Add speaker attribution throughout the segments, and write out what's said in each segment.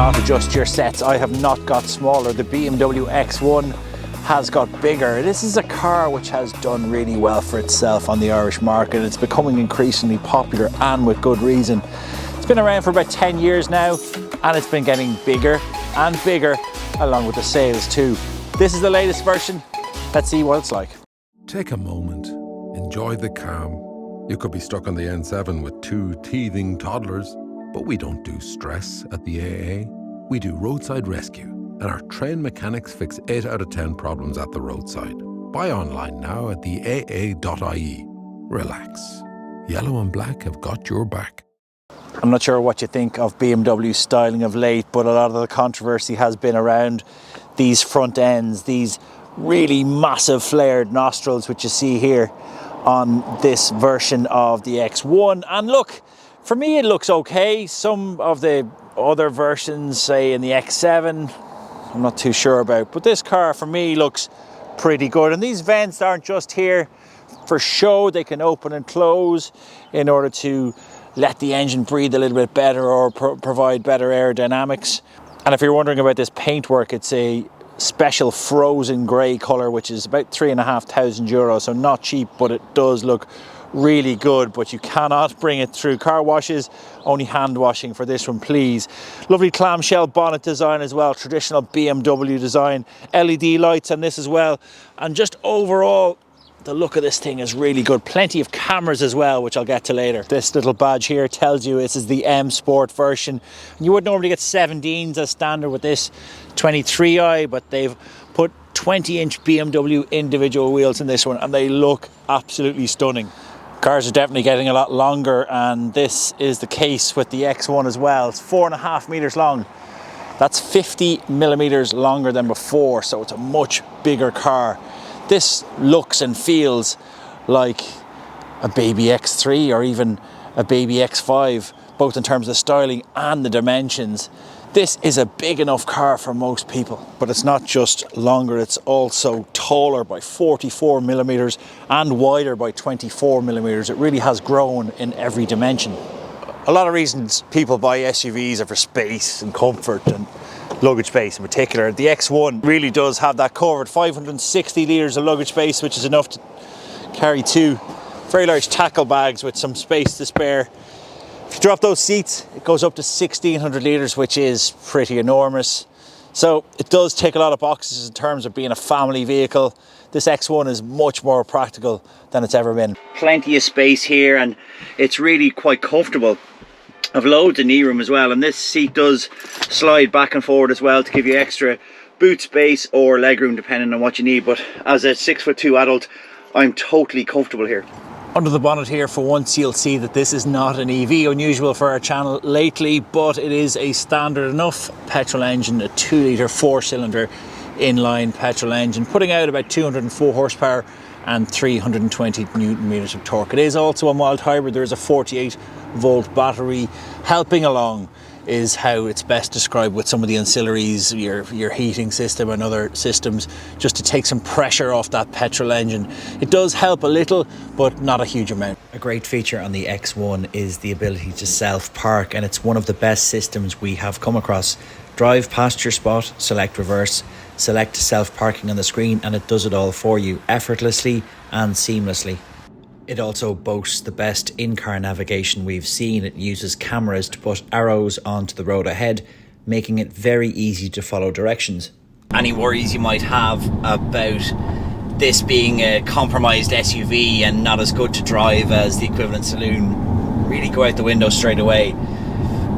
Speaker 1: not adjust your sets. I have not got smaller. The BMW X1 has got bigger. This is a car which has done really well for itself on the Irish market. It's becoming increasingly popular, and with good reason. It's been around for about 10 years now, and it's been getting bigger and bigger along with the sales too. This is the latest version. Let's see what it's like.
Speaker 2: Take a moment, enjoy the calm. You could be stuck on the N7 with two teething toddlers, but we don't do stress at the AA. We do roadside rescue, and our trained mechanics fix 8 out of 10 problems at the roadside. Buy online now at theAA.ie. Relax. Yellow and black have got your back.
Speaker 1: I'm not sure what you think of BMW styling of late, but a lot of the controversy has been around these front ends, these really massive flared nostrils which you see here on this version of the X1. And look, for me it looks okay. Some of the other versions, say in the X7, I'm not too sure about, but this car for me looks pretty good. And these vents aren't just here for show. They can open and close in order to let the engine breathe a little bit better or provide better aerodynamics. And if you're wondering about this paintwork, it's a special frozen grey colour, which is about €3,500, so not cheap, but it does look really good. But you cannot bring it through car washes, only hand washing for this one, please. Lovely clamshell bonnet design as well, traditional BMW design, LED lights on this as well, and just overall the look of this thing is really good. Plenty of cameras as well, which I'll get to later. This little badge here tells you this is the M Sport version. And you would normally get 17s as standard with this 23i, but they've put 20-inch BMW individual wheels in this one, and they look absolutely stunning. Cars are definitely getting a lot longer, and this is the case with the X1 as well. It's 4.5 meters long. That's 50 millimeters longer than before, so it's a much bigger car. This looks and feels like a baby X3 or even a baby X5, both in terms of styling and the dimensions. This is a big enough car for most people, but it's not just longer, it's also taller by 44 millimeters and wider by 24 millimeters. It really has grown in every dimension. A lot of reasons people buy SUVs are for space and comfort and luggage space in particular. The X1 really does have that covered. 560 litres of luggage space, which is enough to carry 2 very large tackle bags with some space to spare. If you drop those seats, it goes up to 1600 litres, which is pretty enormous. So it does tick a lot of boxes in terms of being a family vehicle. This X1 is much more practical than it's ever been. Plenty of space here, and it's really quite comfortable. I've loads of knee room as well, and this seat does slide back and forward as well to give you extra boot space or leg room depending on what you need. But as a 6'2" adult, I'm totally comfortable here. Under the bonnet here, for once, you'll see that this is not an EV, unusual for our channel lately, but it is a standard enough petrol engine, a 2-litre 4-cylinder inline petrol engine, putting out about 204 horsepower and 320 newton meters of torque. It is also a mild hybrid. There is a 48-volt battery helping along, is how it's best described, with some of the ancillaries, your heating system and other systems, just to take some pressure off that petrol engine. It does help a little, but not a huge amount. A great feature on the X1 is the ability to self-park, and it's one of the best systems we have come across. Drive past your spot, select reverse, select self-parking on the screen, and it does it all for you effortlessly and seamlessly. It also boasts the best in-car navigation we've seen. It uses cameras to put arrows onto the road ahead, making it very easy to follow directions. Any worries you might have about this being a compromised SUV and not as good to drive as the equivalent saloon really go out the window straight away.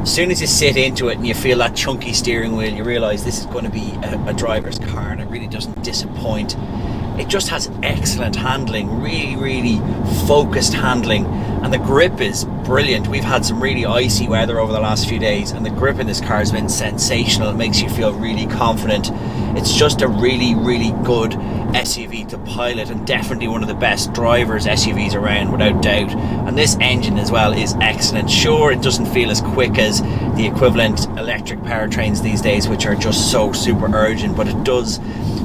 Speaker 1: As soon as you sit into it and you feel that chunky steering wheel, you realise this is going to be a driver's car, and it really doesn't disappoint. It just has excellent handling, really focused handling, and the grip is brilliant. We've had some really icy weather over the last few days, and the grip in this car has been sensational. It makes you feel really confident. It's just a really good SUV to pilot, and definitely one of the best drivers SUVs around, without doubt. And this engine as well is excellent. Sure, it doesn't feel as quick as the equivalent electric powertrains these days, which are just so super urgent, but it does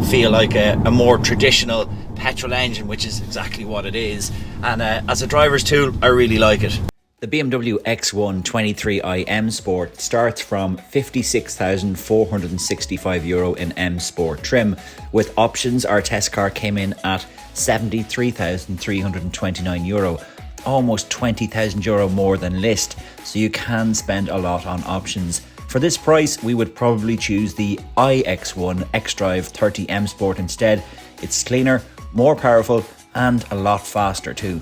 Speaker 1: feel like a more traditional petrol engine, which is exactly what it is. And as a driver's tool, I really like it.
Speaker 3: The BMW X1 23i M Sport starts from €56,465 in M Sport trim. With options, our test car came in at €73,329, almost €20,000 more than list, so you can spend a lot on options. For this price, we would probably choose the iX1 xDrive 30 M Sport instead. It's cleaner, more powerful, and a lot faster too.